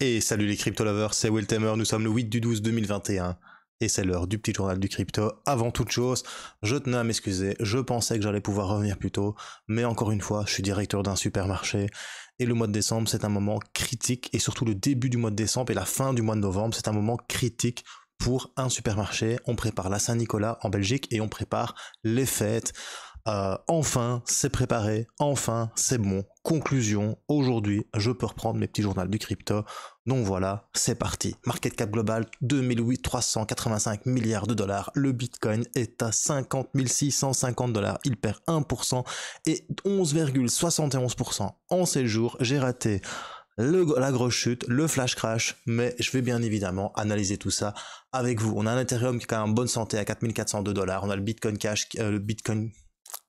Et salut les crypto lovers, c'est Will Tamer, nous sommes le 8 du 12 2021 et c'est l'heure du petit journal du crypto. Avant toute chose, je tenais à m'excuser, je pensais que j'allais pouvoir revenir plus tôt, mais encore une fois, je suis directeur d'un supermarché et le mois de décembre c'est un moment critique et surtout le début du mois de décembre et la fin du mois de novembre c'est un moment critique pour un supermarché. On prépare la Saint-Nicolas en Belgique et on prépare les fêtes. Enfin, c'est préparé, enfin, c'est bon. Conclusion, aujourd'hui, je peux reprendre mes petits journaux du crypto. Donc voilà, c'est parti. Market cap global, 385 milliards de dollars. Le Bitcoin est à 50 650 dollars. Il perd 1% et 11,71% en 7 jours. J'ai raté la grosse chute, le flash crash, mais je vais bien évidemment analyser tout ça avec vous. On a un Ethereum qui est quand même en bonne santé à 4402 dollars. On a le Bitcoin Cash,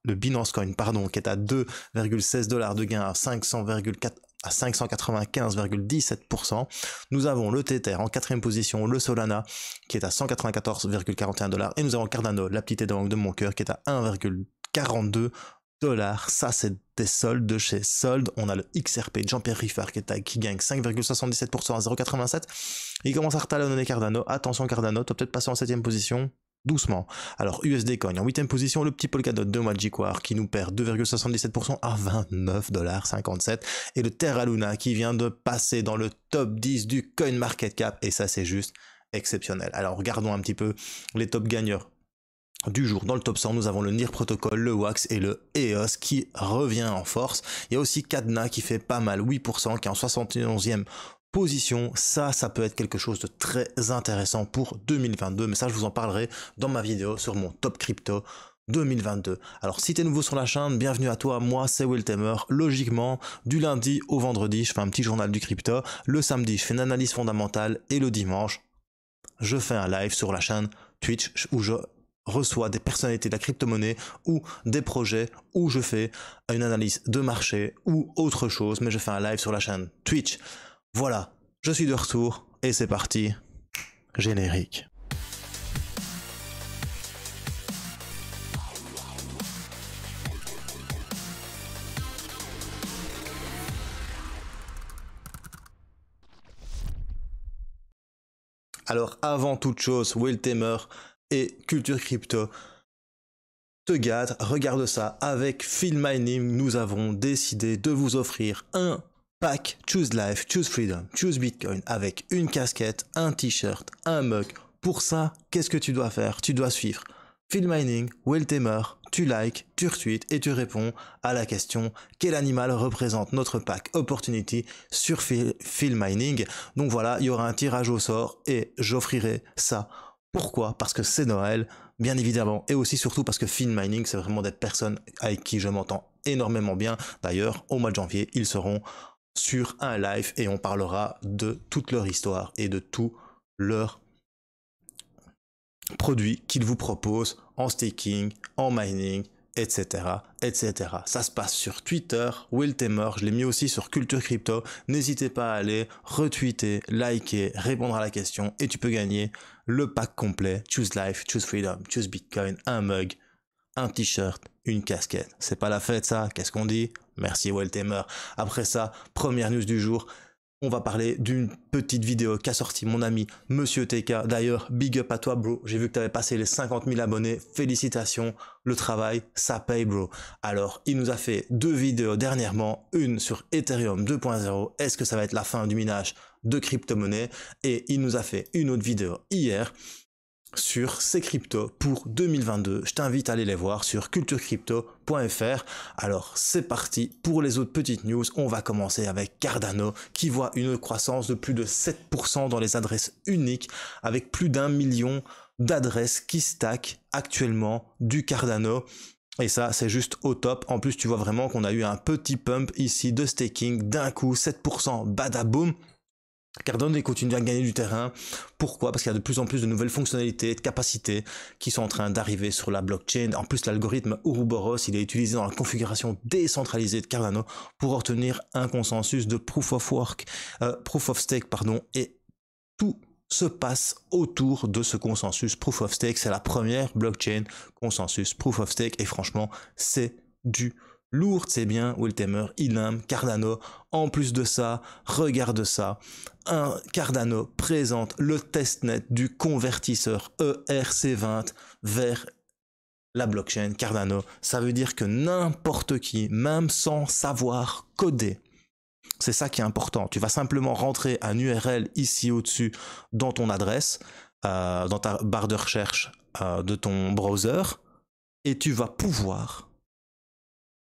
le Binance Coin, pardon, qui est à 2,16 dollars de gain à 595,17%. Nous avons le Tether en quatrième position, le Solana qui est à 194,41 dollars et nous avons Cardano, la petite Ethereum de mon cœur qui est à 1,42 dollars. Ça c'est des soldes de chez Sold. On a le XRP de Jean-Pierre Riffard qui gagne 5,77% à 0,87. Il commence à retalonner Cardano. Attention Cardano, tu vas peut-être passer en 7ème position. Doucement. Alors USD Coin en 8ème position, le petit Polkadot de Magic War qui nous perd 2,77% à 29,57$. Et le Terra Luna qui vient de passer dans le top 10 du Coin Market Cap. Et ça c'est juste exceptionnel. Alors regardons un petit peu les top gagneurs du jour. Dans le top 100, nous avons le NIR Protocol, le WAX et le EOS qui revient en force. Il y a aussi Cadna qui fait pas mal, 8%, qui est en 71e position. Ça peut être quelque chose de très intéressant pour 2022, mais ça je vous en parlerai dans ma vidéo sur mon top crypto 2022. Alors si t'es nouveau sur la chaîne, bienvenue à toi, moi c'est Will Tamer. Logiquement, du lundi au vendredi, je fais un petit journal du crypto. Le samedi, je fais une analyse fondamentale et le dimanche, je fais un live sur la chaîne Twitch où je reçois des personnalités de la crypto-monnaie ou des projets où je fais une analyse de marché ou autre chose, mais je fais un live sur la chaîne Twitch. Voilà, je suis de retour et c'est parti, générique. Alors avant toute chose, Will Tamer et Culture Crypto te gâte, regarde ça, avec Phil Mining, nous avons décidé de vous offrir un pack Choose Life, Choose Freedom, Choose Bitcoin avec une casquette, un t-shirt, un mug. Pour ça, qu'est-ce que tu dois faire? Tu dois suivre Phil Mining, Will Tamer, tu likes, tu retweets et tu réponds à la question quel animal représente notre pack Opportunity sur Phil Mining. Donc voilà, il y aura un tirage au sort et j'offrirai ça. Pourquoi? Parce que c'est Noël, bien évidemment, et aussi surtout parce que Phil Mining, c'est vraiment des personnes avec qui je m'entends énormément bien. D'ailleurs, au mois de janvier, ils seront sur un live et on parlera de toute leur histoire et de tous leurs produits qu'ils vous proposent en staking, en mining, etc., etc. Ça se passe sur Twitter, Will Tamer, je l'ai mis aussi sur Culture Crypto. N'hésitez pas à aller retweeter, liker, répondre à la question et tu peux gagner le pack complet Choose Life, Choose Freedom, Choose Bitcoin, un mug, un t-shirt, une casquette. C'est pas la fête ça, qu'est-ce qu'on dit? Merci Will Tamer. Après ça, première news du jour, on va parler d'une petite vidéo qu'a sorti mon ami Monsieur TK. D'ailleurs, big up à toi bro, j'ai vu que tu avais passé les 50 000 abonnés, félicitations, le travail, ça paye bro. Alors, il nous a fait 2 vidéos dernièrement, une sur Ethereum 2.0, est-ce que ça va être la fin du minage de crypto-monnaie? Et il nous a fait une autre vidéo hier sur ces cryptos pour 2022. Je t'invite à aller les voir sur culturecrypto.fr. Alors c'est parti pour les autres petites news. On va commencer avec Cardano qui voit une croissance de plus de 7% dans les adresses uniques avec plus d'1 million d'adresses qui stackent actuellement du Cardano. Et ça, c'est juste au top. En plus, tu vois vraiment qu'on a eu un petit pump ici de staking d'un coup, 7%, badaboum. Cardano continue à gagner du terrain. Pourquoi? Parce qu'il y a de plus en plus de nouvelles fonctionnalités, de capacités qui sont en train d'arriver sur la blockchain. En plus, l'algorithme Ouroboros, il est utilisé dans la configuration décentralisée de Cardano pour obtenir un consensus de proof of stake, pardon, et tout se passe autour de ce consensus proof of stake. C'est la première blockchain consensus proof of stake et franchement, c'est du Lourd, c'est bien, Wiltemer, Ilum, Cardano. En plus de ça, regarde ça. Cardano présente le testnet du convertisseur ERC20 vers la blockchain Cardano. Ça veut dire que n'importe qui, même sans savoir coder, c'est ça qui est important. Tu vas simplement rentrer un URL ici au-dessus dans ton adresse, dans ta barre de recherche de ton browser, et tu vas pouvoir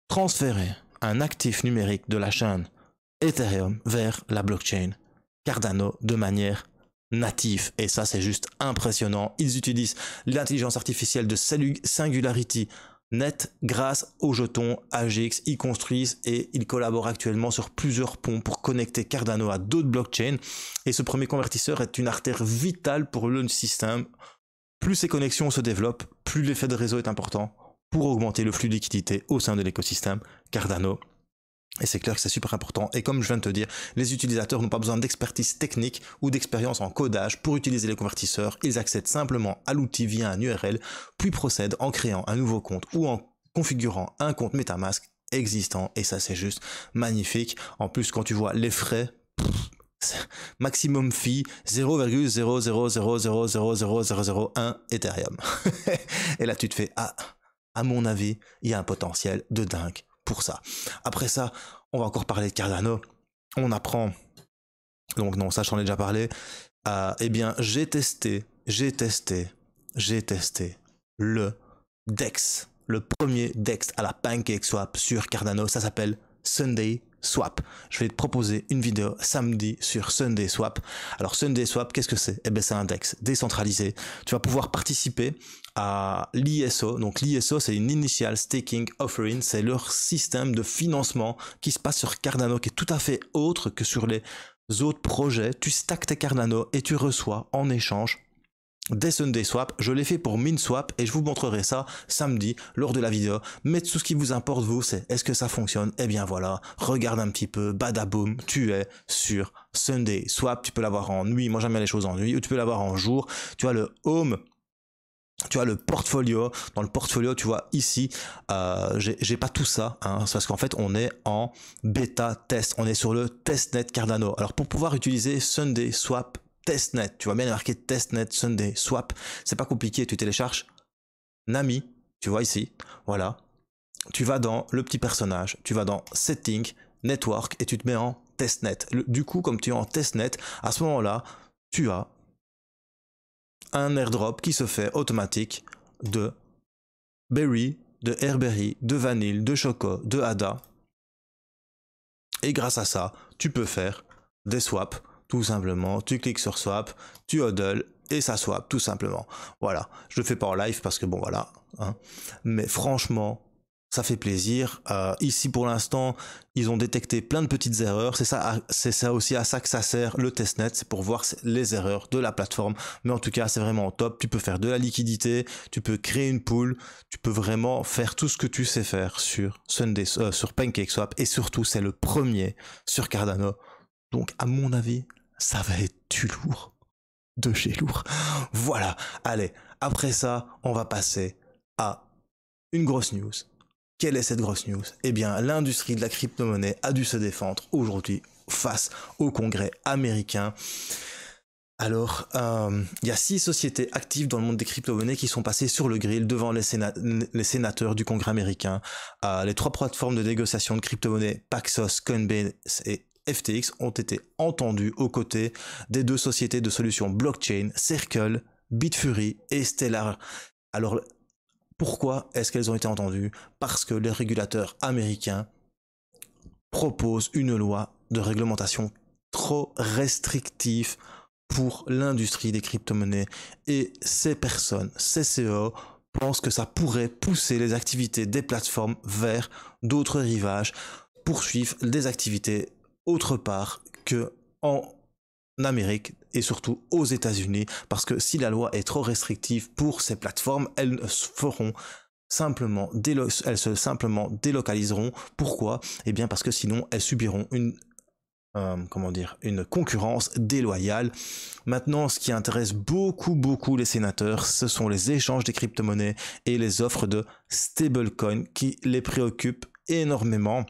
transférer un actif numérique de la chaîne Ethereum vers la blockchain Cardano de manière native. Et ça, c'est juste impressionnant. Ils utilisent l'intelligence artificielle de Singularity Net grâce aux jetons AGX. Ils construisent et ils collaborent actuellement sur plusieurs ponts pour connecter Cardano à d'autres blockchains. Et ce premier convertisseur est une artère vitale pour le système. Plus ces connexions se développent, plus l'effet de réseau est important pour augmenter le flux de liquidité au sein de l'écosystème Cardano. Et c'est clair que c'est super important. Et comme je viens de te dire, les utilisateurs n'ont pas besoin d'expertise technique ou d'expérience en codage pour utiliser les convertisseurs. Ils accèdent simplement à l'outil via un URL, puis procèdent en créant un nouveau compte ou en configurant un compte MetaMask existant. Et ça, c'est juste magnifique. En plus, quand tu vois les frais, maximum fee 0,000000001 Ethereum. Et là, tu te fais, à mon avis, il y a un potentiel de dingue pour ça. Après ça, on va encore parler de Cardano. On apprend, donc non, ça j'en ai déjà parlé. Eh bien, j'ai testé le DEX, le premier DEX à la PancakeSwap sur Cardano. Ça s'appelle SundaySwap. Je vais te proposer une vidéo samedi sur SundaySwap. Alors SundaySwap, qu'est-ce que c'est? Eh bien, c'est un DEX décentralisé. Tu vas pouvoir participer à l'ISO. Donc l'ISO, c'est une Initial Staking Offering. C'est leur système de financement qui se passe sur Cardano, qui est tout à fait autre que sur les autres projets. Tu stacks tes Cardano et tu reçois en échange des SundaySwap. Je l'ai fait pour MinSwap et je vous montrerai ça samedi lors de la vidéo. Mais tout ce qui vous importe, vous, c'est est-ce que ça fonctionne? Eh bien voilà, regarde un petit peu, badaboum, tu es sur SundaySwap. Tu peux l'avoir en nuit, moi j'aime bien les choses en nuit, ou tu peux l'avoir en jour. Tu as le Home, tu as le portfolio. Dans le portfolio, tu vois ici, j'ai pas tout ça, hein, c'est parce qu'en fait on est en bêta test, on est sur le testnet Cardano. Alors pour pouvoir utiliser SundaySwap testnet, tu vois bien marqué testnet SundaySwap, c'est pas compliqué, tu télécharges Nami, tu vois ici, voilà, tu vas dans le petit personnage, tu vas dans Setting, Network et tu te mets en testnet. Du coup, comme tu es en testnet, à ce moment-là, tu as un airdrop qui se fait automatique de Berry, de Airberry, de Vanille, de Choco, de Ada. Et grâce à ça, tu peux faire des swaps, tout simplement. Tu cliques sur swap, tu hodl et ça swap, tout simplement. Voilà, je le fais pas en live parce que bon, voilà. Hein. Mais franchement, ça fait plaisir. Ici, pour l'instant, ils ont détecté plein de petites erreurs. C'est ça aussi à ça que ça sert le testnet, c'est pour voir les erreurs de la plateforme. Mais en tout cas, c'est vraiment top. Tu peux faire de la liquidité, tu peux créer une pool, tu peux vraiment faire tout ce que tu sais faire sur sur PancakeSwap. Et surtout, c'est le premier sur Cardano. Donc, à mon avis, ça va être du lourd, de chez lourd. Voilà. Allez, après ça, on va passer à une grosse news. Quelle est cette grosse news? Eh bien, l'industrie de la crypto-monnaie a dû se défendre aujourd'hui face au Congrès américain. Alors, il y a 6 sociétés actives dans le monde des crypto-monnaies qui sont passées sur le grill devant les sénateurs du Congrès américain. Les 3 plateformes de négociation de crypto-monnaies, Paxos, Coinbase et FTX, ont été entendues aux côtés des 2 sociétés de solutions blockchain, Circle, Bitfury et Stellar. Alors, pourquoi est-ce qu'elles ont été entendues? Parce que les régulateurs américains proposent une loi de réglementation trop restrictive pour l'industrie des crypto-monnaies. Et ces personnes, ces CEO, pensent que ça pourrait pousser les activités des plateformes vers d'autres rivages, poursuivre des activités autre part que en Amérique et surtout aux États-Unis, parce que si la loi est trop restrictive pour ces plateformes, elles se simplement délocaliseront. Pourquoi? Eh bien parce que sinon elles subiront une concurrence déloyale. Maintenant, ce qui intéresse beaucoup les sénateurs, ce sont les échanges des crypto-monnaies et les offres de stablecoin qui les préoccupent énormément.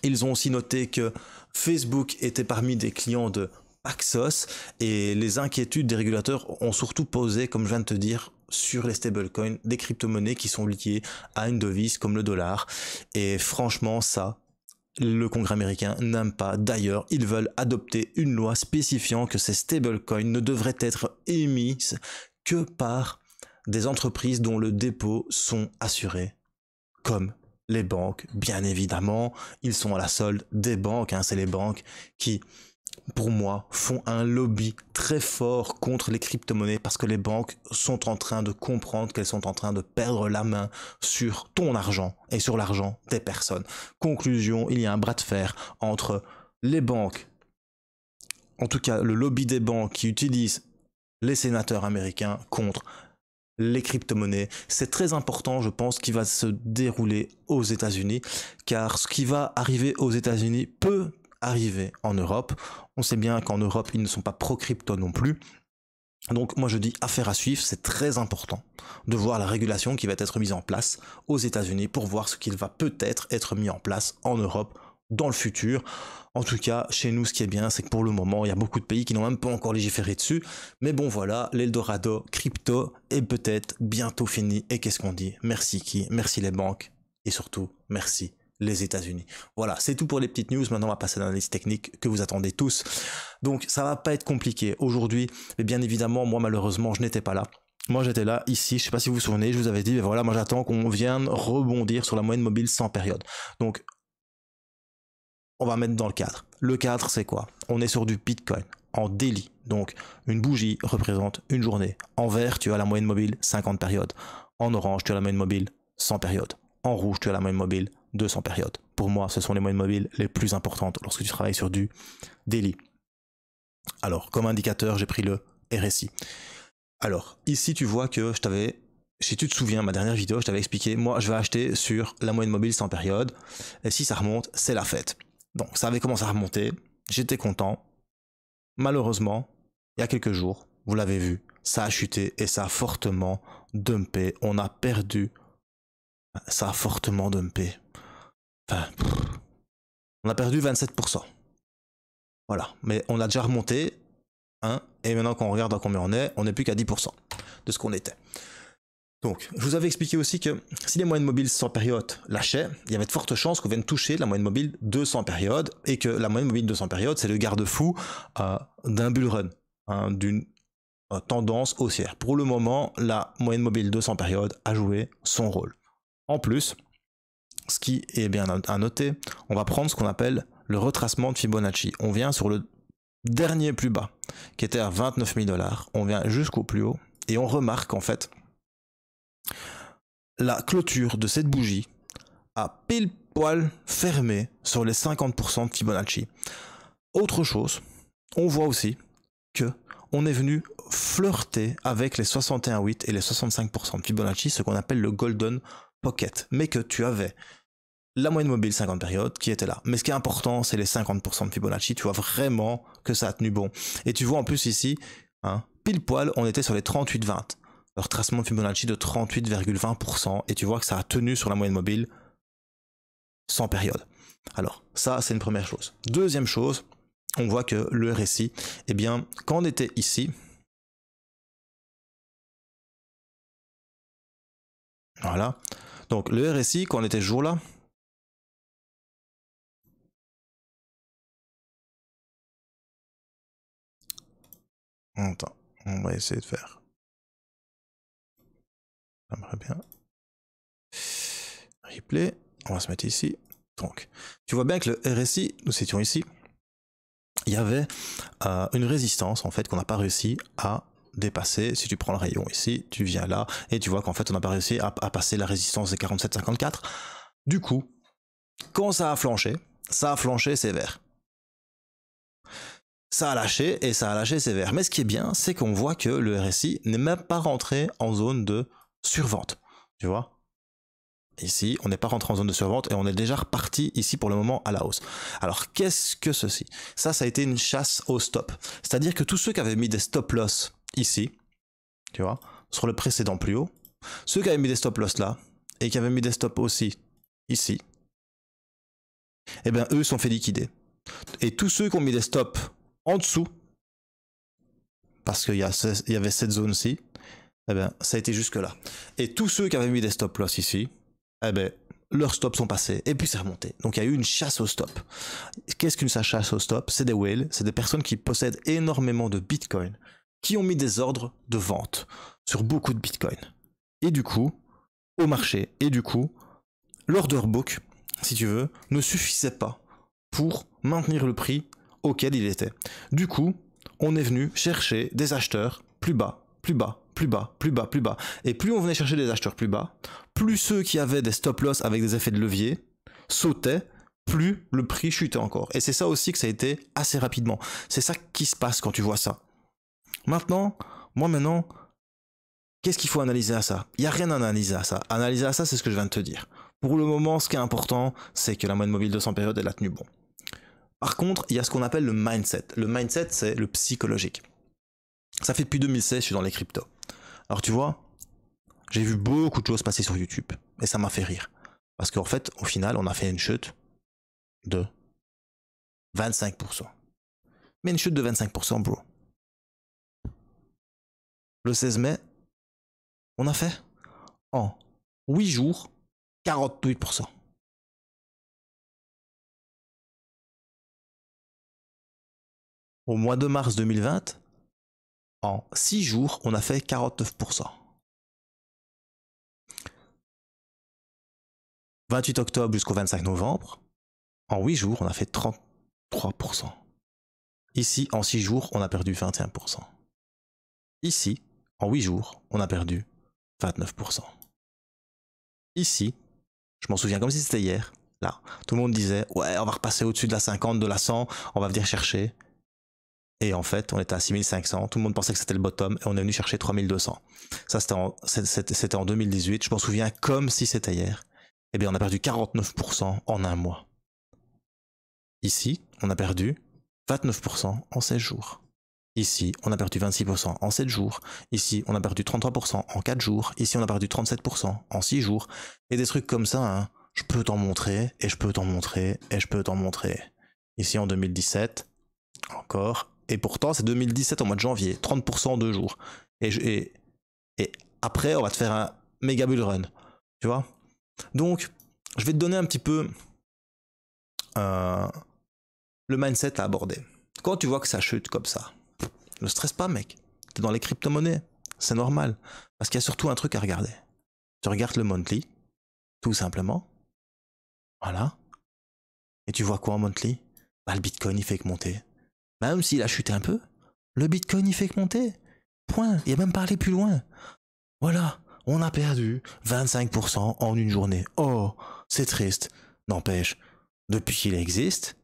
Ils ont aussi noté que Facebook était parmi des clients de Paxos et les inquiétudes des régulateurs ont surtout posé, comme je viens de te dire, sur les stablecoins, des crypto-monnaies qui sont liées à une devise comme le dollar. Et franchement, ça, le Congrès américain n'aime pas. D'ailleurs, ils veulent adopter une loi spécifiant que ces stablecoins ne devraient être émises que par des entreprises dont le dépôt sont assurés, comme les banques, bien évidemment. Ils sont à la solde des banques, hein, c'est les banques qui, pour moi, font un lobby très fort contre les crypto-monnaies parce que les banques sont en train de comprendre qu'elles sont en train de perdre la main sur ton argent et sur l'argent des personnes. Conclusion, il y a un bras de fer entre les banques, en tout cas le lobby des banques qui utilisent les sénateurs américains contre les crypto-monnaies. C'est très important, je pense, qui va se dérouler aux États-Unis, car ce qui va arriver aux États-Unis peut arriver en Europe. On sait bien qu'en Europe, ils ne sont pas pro-crypto non plus. Donc moi je dis affaire à suivre, c'est très important de voir la régulation qui va être mise en place aux États-Unis pour voir ce qu'il va peut-être être mis en place en Europe dans le futur. En tout cas, chez nous, ce qui est bien, c'est que pour le moment, il y a beaucoup de pays qui n'ont même pas encore légiféré dessus. Mais bon, voilà, l'Eldorado crypto est peut-être bientôt fini. Et qu'est-ce qu'on dit? Merci qui? Merci les banques. Et surtout, merci les États-Unis. Voilà, c'est tout pour les petites news. Maintenant, on va passer à l'analyse technique que vous attendez tous. Donc, ça va pas être compliqué aujourd'hui. Mais bien évidemment, moi, malheureusement, je n'étais pas là. Moi, j'étais là, ici, je sais pas si vous vous souvenez, je vous avais dit, mais voilà, moi, j'attends qu'on vienne rebondir sur la moyenne mobile sans période. Donc, on va mettre dans le cadre. Le cadre, c'est quoi? On est sur du Bitcoin en daily. Donc, une bougie représente une journée. En vert, tu as la moyenne mobile 50 périodes. En orange, tu as la moyenne mobile 100 périodes. En rouge, tu as la moyenne mobile 200 périodes. Pour moi, ce sont les moyennes mobiles les plus importantes lorsque tu travailles sur du daily. Alors, comme indicateur, j'ai pris le RSI. Alors, ici, tu vois que si tu te souviens, ma dernière vidéo, je t'avais expliqué, moi, je vais acheter sur la moyenne mobile 100 périodes. Et si ça remonte, c'est la fête. Donc, ça avait commencé à remonter. J'étais content. Malheureusement, il y a quelques jours, vous l'avez vu, ça a chuté et ça a fortement dumpé. On a perdu. Ça a fortement dumpé. Enfin, on a perdu 27%. Voilà. Mais on a déjà remonté. Hein, et maintenant, quand on regarde à combien on est, on n'est plus qu'à 10% de ce qu'on était. Donc, je vous avais expliqué aussi que si les moyennes mobiles 100 périodes lâchaient, il y avait de fortes chances qu'on vienne toucher la moyenne mobile 200 périodes et que la moyenne mobile 200 périodes, c'est le garde-fou d'un bull run, hein, d'une tendance haussière. Pour le moment, la moyenne mobile 200 périodes a joué son rôle. En plus, ce qui est bien à noter, on va prendre ce qu'on appelle le retracement de Fibonacci. On vient sur le dernier plus bas, qui était à 29 000 $. On vient jusqu'au plus haut et on remarque en fait la clôture de cette bougie a pile poil fermé sur les 50% de Fibonacci. Autre chose, on voit aussi que on est venu flirter avec les 61,8 et les 65% de Fibonacci, ce qu'on appelle le Golden Pocket, mais que tu avais la moyenne mobile 50 périodes qui était là. Mais ce qui est important, c'est les 50% de Fibonacci. Tu vois vraiment que ça a tenu bon. Et tu vois en plus ici, hein, pile poil, on était sur les 38,20. Le retracement de Fibonacci de 38,20%. Et tu vois que ça a tenu sur la moyenne mobile sans période. Alors, ça, c'est une première chose. Deuxième chose, on voit que le RSI, eh bien, quand on était ici, voilà. Donc, le RSI, quand on était ce jour-là, attends, on va essayer de faire. J'aimerais bien. Replay, on va se mettre ici. Donc, tu vois bien que le RSI, nous étions ici, il y avait une résistance en fait qu'on n'a pas réussi à dépasser. Si tu prends le rayon ici, tu viens là et tu vois qu'en fait on n'a pas réussi à passer la résistance des 47,54. Du coup, quand ça a flanché sévère. Ça a lâché et ça a lâché sévère. Mais ce qui est bien, c'est qu'on voit que le RSI n'est même pas rentré en zone de survente. Tu vois ? Ici, on n'est pas rentré en zone de survente et on est déjà reparti ici pour le moment à la hausse. Alors, qu'est-ce que ceci? Ça a été une chasse au stop. C'est-à-dire que tous ceux qui avaient mis des stop loss ici, tu vois, sur le précédent plus haut, ceux qui avaient mis des stop loss là, et qui avaient mis des stops aussi ici, eh bien eux sont fait liquider. Et tous ceux qui ont mis des stops en dessous, parce qu'il y avait cette zone-ci, eh bien ça a été jusque là. Et tous ceux qui avaient mis des stop loss ici, eh bien leurs stops sont passés et puis c'est remonté. Donc il y a eu une chasse au stop. Qu'est-ce qu'une chasse au stop? C'est des whales, c'est des personnes qui possèdent énormément de bitcoin, qui ont mis des ordres de vente sur beaucoup de bitcoin. Et du coup, au marché, et du coup, l'order book, si tu veux, ne suffisait pas pour maintenir le prix auquel il était. Du coup, on est venu chercher des acheteurs plus bas, plus bas, plus bas, plus bas, plus bas. Et plus on venait chercher des acheteurs plus bas, plus ceux qui avaient des stop loss avec des effets de levier sautaient, plus le prix chutait encore. Et c'est ça aussi que ça a été assez rapidement. C'est ça qui se passe quand tu vois ça. Maintenant, qu'est-ce qu'il faut analyser à ça? Il n'y a rien à analyser à ça. Analyser à ça, c'est ce que je viens de te dire. Pour le moment, ce qui est important, c'est que la moyenne mobile 200 périodes, elle a tenu bon. Par contre, il y a ce qu'on appelle le mindset. Le mindset, c'est le psychologique. Ça fait depuis 2016 je suis dans les cryptos. Alors tu vois, j'ai vu beaucoup de choses passer sur YouTube. Et ça m'a fait rire. Parce qu'en fait, au final, on a fait une chute de 25%. Mais une chute de 25%, bro. Le 16 mai, on a fait en 8 jours 48%. Au mois de mars 2020, en 6 jours, on a fait 49%. 28 octobre jusqu'au 25 novembre, en 8 jours, on a fait 33%. Ici, en 6 jours, on a perdu 21%. Ici, en 8 jours, on a perdu 29%. Ici, je m'en souviens comme si c'était hier, là, tout le monde disait « Ouais, on va repasser au-dessus de la 50, de la 100, on va venir chercher. » Et en fait, on était à 6500, tout le monde pensait que c'était le bottom, et on est venu chercher 3200. Ça, c'était en 2018, je m'en souviens comme si c'était hier. Eh bien, on a perdu 49% en un mois. Ici, on a perdu 29% en 16 jours. Ici, on a perdu 26% en 7 jours. Ici, on a perdu 33% en 4 jours. Ici, on a perdu 37% en 6 jours. Et des trucs comme ça, hein, je peux t'en montrer, et je peux t'en montrer, et je peux t'en montrer. Ici, en 2017, encore. Et pourtant, c'est 2017 au mois de janvier, 30% en 2 jours. Et après, on va te faire un méga bull run. Tu vois? Donc, je vais te donner un petit peu le mindset à aborder. Quand tu vois que ça chute comme ça, ne stresse pas, mec. T'es dans les crypto-monnaies. C'est normal. Parce qu'il y a surtout un truc à regarder. Tu regardes le monthly, tout simplement. Voilà. Et tu vois quoi en monthly? Bah, le Bitcoin, il fait que monter. Même s'il a chuté un peu, le Bitcoin, il fait que monter. Point. Il n'y a même pas allé plus loin. Voilà. On a perdu 25% en une journée. Oh, c'est triste. N'empêche, depuis qu'il existe,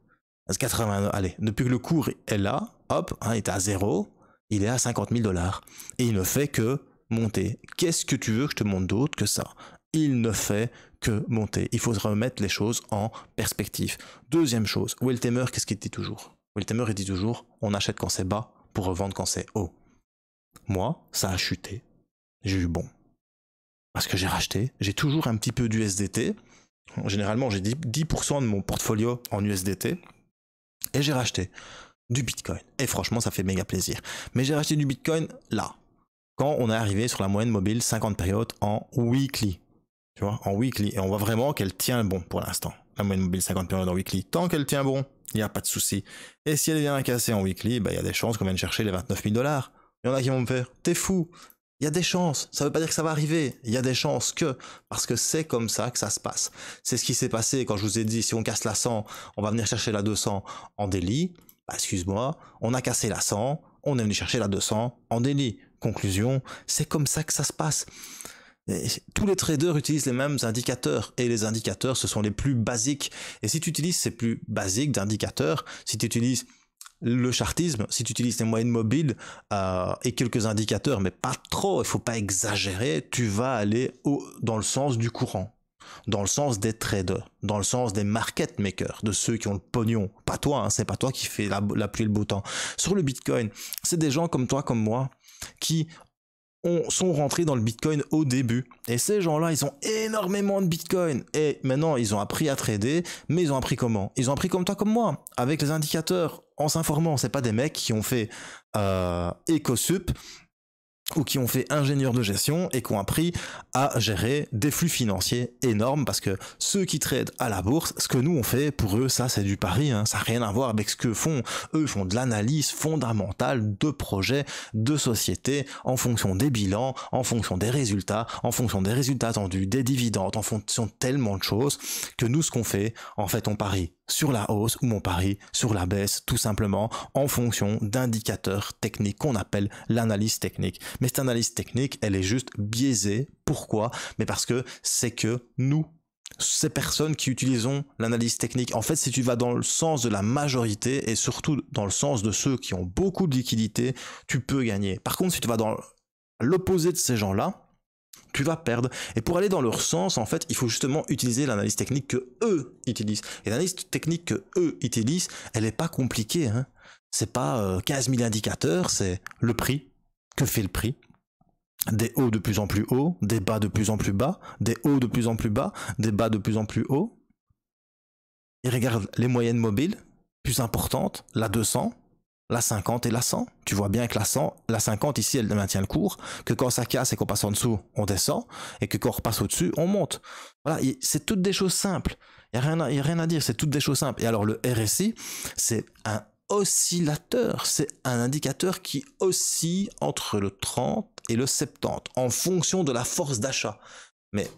80, allez, depuis que le cours est là, hop, hein, il est à 0, il est à 50 000 $. Et il ne fait que monter. Qu'est-ce que tu veux que je te montre d'autre que ça? Il ne fait que monter. Il faut remettre les choses en perspective. Deuxième chose, Will Tamer, qu'est-ce qu'il dit toujours? Will Tamer, il dit toujours, on achète quand c'est bas pour revendre quand c'est haut. Moi, ça a chuté. J'ai eu bon. Parce que j'ai racheté. J'ai toujours un petit peu d'USDT. Généralement, j'ai 10% de mon portfolio en USDT. Et j'ai racheté du Bitcoin. Et franchement, ça fait méga plaisir. Mais j'ai racheté du Bitcoin là. Quand on est arrivé sur la moyenne mobile 50 périodes en weekly. Tu vois, en weekly. Et on voit vraiment qu'elle tient bon pour l'instant. La moyenne mobile 50 périodes en weekly. Tant qu'elle tient bon, il n'y a pas de souci. Et si elle vient à casser en weekly, bah, il y a des chances qu'on vienne chercher les 29 000 $. Il y en a qui vont me faire, t'es fou. Il y a des chances. Ça veut pas dire que ça va arriver. Il y a des chances parce que c'est comme ça que ça se passe. C'est ce qui s'est passé quand je vous ai dit, si on casse la 100, on va venir chercher la 200 en daily. Bah, excuse-moi, on a cassé la 100, on est venu chercher la 200 en daily. Conclusion, c'est comme ça que ça se passe. Et tous les traders utilisent les mêmes indicateurs et les indicateurs, ce sont les plus basiques. Et si tu utilises ces plus basiques d'indicateurs, si tu utilises le chartisme, si tu utilises les moyennes mobiles et quelques indicateurs, mais pas trop, il faut pas exagérer, tu vas aller dans le sens du courant, dans le sens des traders, dans le sens des market makers, de ceux qui ont le pognon. Pas toi, hein, c'est pas toi qui fais la pluie et le beau temps. Sur le Bitcoin, c'est des gens comme toi, comme moi, qui sont rentrés dans le Bitcoin au début. Et ces gens-là, ils ont énormément de Bitcoin. Et maintenant, ils ont appris à trader, mais ils ont appris comment? Ils ont appris comme toi, comme moi, avec les indicateurs, en s'informant. C'est pas des mecs qui ont fait EcoSup ou qui ont fait ingénieur de gestion et qui ont appris à gérer des flux financiers énormes, parce que ceux qui tradent à la bourse, ce que nous on fait, pour eux, ça c'est du pari, hein, ça n'a rien à voir avec ce que font. Eux font de l'analyse fondamentale de projets, de sociétés, en fonction des bilans, en fonction des résultats attendus, des dividendes, en fonction de tellement de choses, que nous ce qu'on fait, en fait on parie sur la hausse ou on parie sur la baisse, tout simplement en fonction d'indicateurs techniques qu'on appelle l'analyse technique. Mais cette analyse technique, elle est juste biaisée. Pourquoi? Mais parce que c'est que nous, ces personnes qui utilisons l'analyse technique, en fait, si tu vas dans le sens de la majorité et surtout dans le sens de ceux qui ont beaucoup de liquidités, tu peux gagner. Par contre, si tu vas dans l'opposé de ces gens-là, tu vas perdre. Et pour aller dans leur sens, en fait, il faut justement utiliser l'analyse technique que eux utilisent. Et l'analyse technique que eux utilisent, elle n'est pas compliquée, hein. C'est pas 15 000 indicateurs, c'est le prix. Que fait le prix? Des hauts de plus en plus hauts, des bas de plus en plus bas, des hauts de plus en plus bas, des bas de plus en plus hauts. Ils regardent les moyennes mobiles, plus importantes, la 200, la 50 et la 100. Tu vois bien que la 50 ici, elle maintient le cours, que quand ça casse et qu'on passe en dessous, on descend, et que quand on repasse au-dessus, on monte. Voilà, c'est toutes des choses simples. Il n'y a rien à dire, c'est toutes des choses simples. Et alors le RSI, c'est un oscillateur, c'est un indicateur qui oscille entre le 30 et le 70, en fonction de la force d'achat. Mais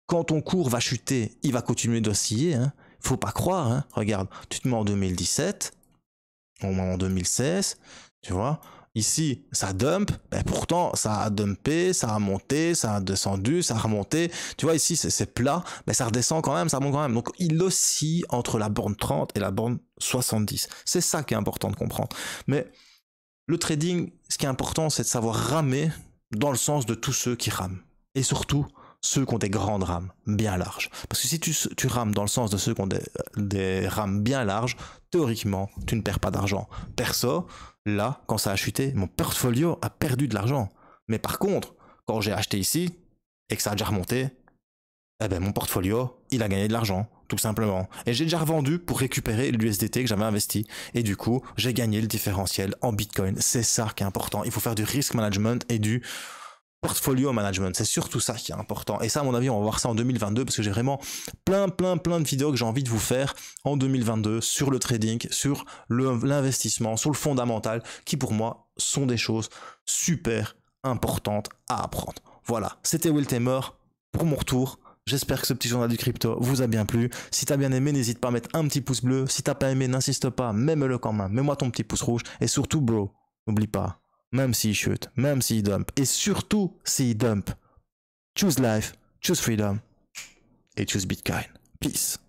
quand ton cours va chuter, il va continuer d'osciller, hein. Faut pas croire, hein. Regarde, tu te mets en 2017, en 2016, tu vois, ici ça dump, ben pourtant ça a dumpé, ça a monté, ça a descendu, ça a remonté, tu vois ici c'est plat, mais ça redescend quand même, ça monte quand même, donc il oscille entre la borne 30 et la borne 70, c'est ça qui est important de comprendre. Mais le trading, ce qui est important, c'est de savoir ramer dans le sens de tous ceux qui rament, et surtout ceux qui ont des grandes rames bien larges. Parce que si tu rames dans le sens de ceux qui ont des rames bien larges, théoriquement, tu ne perds pas d'argent. Perso, là, quand ça a chuté, mon portfolio a perdu de l'argent. Mais par contre, quand j'ai acheté ici, et que ça a déjà remonté, eh ben mon portfolio, il a gagné de l'argent, tout simplement. Et j'ai déjà revendu pour récupérer l'USDT que j'avais investi. Et du coup, j'ai gagné le différentiel en Bitcoin. C'est ça qui est important. Il faut faire du risk management et du portfolio management, c'est surtout ça qui est important. Et ça, à mon avis, on va voir ça en 2022 parce que j'ai vraiment plein de vidéos que j'ai envie de vous faire en 2022 sur le trading, sur l'investissement, sur le fondamental, qui pour moi sont des choses super importantes à apprendre. Voilà, c'était Will Tamer pour mon retour. J'espère que ce petit journal du crypto vous a bien plu. Si t'as bien aimé, n'hésite pas à mettre un petit pouce bleu. Si t'as pas aimé, n'insiste pas, mets-le quand même. Mets-moi ton petit pouce rouge. Et surtout, bro, n'oublie pas, même s'il chute, même s'il dump, et surtout s'il dump, choose life, choose freedom, et choose Bitcoin. Peace.